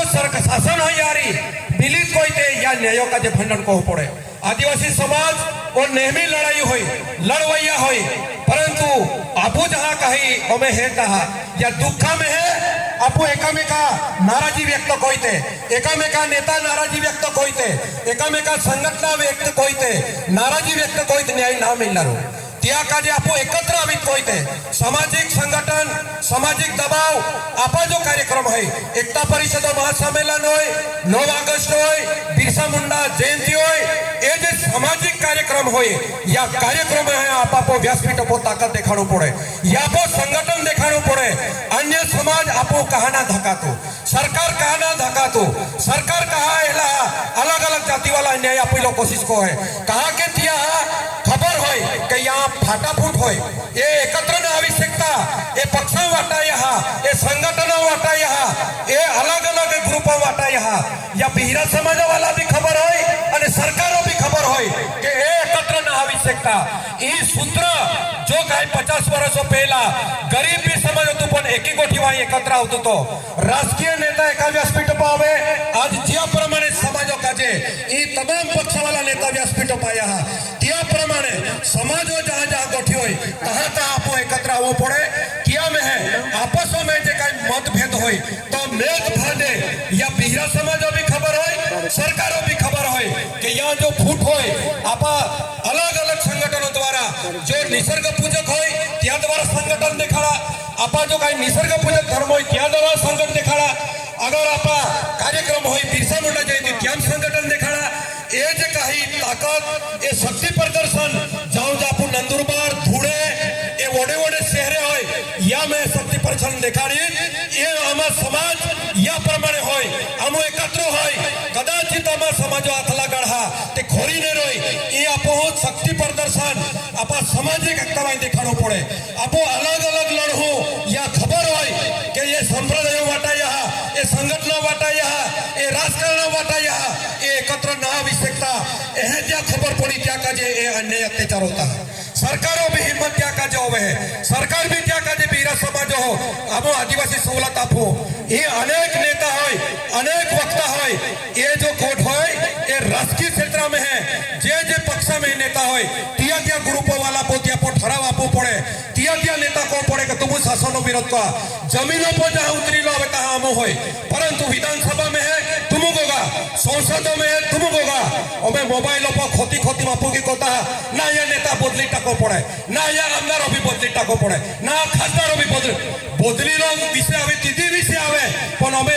शासन हो यारी बिलीत कोई या न्यायों का जे खंडन को पड़े। आदिवासी समाज और नेहमी लड़ाई हुई लड़वैया हुई, परंतु आपू जहाँ कही हमें है कहा या दुखा में है आपू एकामेका नाराजी व्यक्त कोईते, एकामेका नेता नाराजी व्यक्त कोईते, एकामेका संघटना व्यक्त कोईते, नाराजी व्यक्त कोईते न्याय ना मिलनारो त्या काजे आपू एकत्र आवित कोईते सामाजिक संगठन सामाजिक दबाव आपा जो कार्यक्रम है एकता परिषद महासम्मेलन होय 9 ऑगस्ट होय बिरसा मुंडा जयंती होय ए जे सामाजिक कार्यक्रम होय या कार्यक्रम है आपो व्यासपीठ पर ताकत देखाड़ो पड़े या आपो संगठन देखाड़ो पड़े। अन्य समाज आपो कहाना धकातो सरकार कहाना धकातो सरकार कहा एला अलग अलग जाति वाला न्याय आपो कोशिश को है कहा के तिया खबर होय कि यहाँ फाटाफूट होय ये एकत्र न आवश्यकता ये पक्ष वाटा यहाँ ये संगठन वाटा यहाँ ये अलग अलग ग्रुप वाटा यहाँ या बिहरा समाज वाला भी खबर होय और सरकारों भी खबर होय कि ये एकत्र न आवश्यकता ये सूत्र जो काय 50 वर्षों पहला गरीब भी समझ होतो पण एकी गोठी वाई एकत्र होतो तो राजकीय नेता एका व्यासपीठ पर आवे आज ज्या प्रमाणे समाजों का जे ये तमाम पक्ष वाला नेता व्यासपीठ पाया त्या प्रमाणे समाजों जहाँ जहाँ गोठी होय तहाँ तहाँ आपको एकत्र आवो पड़े क्या में है आपसों में जे काय मतभेद होय तो मेघ भादे या बिहरा समाजों भी खबर होय सरकारों भी खबर होय कि यहाँ जो फूट होय आपा अलग अलग संगठनों द्वारा जो निसर्ग पूजक होय त्या द्वारा संगठन देखाड़ा आपा जो काही निसर्ग पूजक धर्म होय त्या द्वारा संगठन देखाड़ा अगर आपा कार्यक्रम होय बिरसा मुंडा जयंती त्या संगठन देखाड़ा ए जे काही ताकत ए शक्ति प्रदर्शन जाओ जापू नंदुरबार धुळे ए वडे वडे शहरे होय या में शक्ति प्रदर्शन देखाड़ी ये आमा समाज या प्रमाणे होय आमो एकत्र होय कदाचित आमा समाजो आथला गढ़ा ते खोरी ने रोय ये आपो शक्ति प्रदर्शन आपा सामाजिक एकता में देखाड़ो पड़े आपो अलग अलग लड़हो या खबर होय कि ये संप्रदाय वाटा यहाँ ये संगठन वाटा यहाँ ये राजकारण वाटा यहाँ ये एकत्र ना आवश्यकता यह क्या खबर पड़ी क्या का जे अन्याय अत्याचार होता है सरकारों भी हिम्मत क्या का जो है सरकार भी क्या का जे बीरा समाज हो अब आदिवासी सवलत आपो ये अनेक नेता होय अनेक वक्ता होय ये जो कोट होय ये राजकीय क्षेत्र में है जे पक्ष में नेता होय तिया त्या ग्रुप वाला पोतिया पो ठराव आपो पड़े तिया त्या नेता को पड़े कि तुम शासन विरोध का जमीनों पर जहाँ उतरी लो तहाँ हमो होय परंतु विधानसभा में है तुम होगा संसदों में है तुम होगा और मैं मोबाइलों पर खोती खोती मापू की कोता ना ये नेता बदली टाको पड़े ना ये आमदारों भी बदली टाको पड़े ना खासदारों भी बदली लोग विषय आवे तीधी विषय आवे पण हमें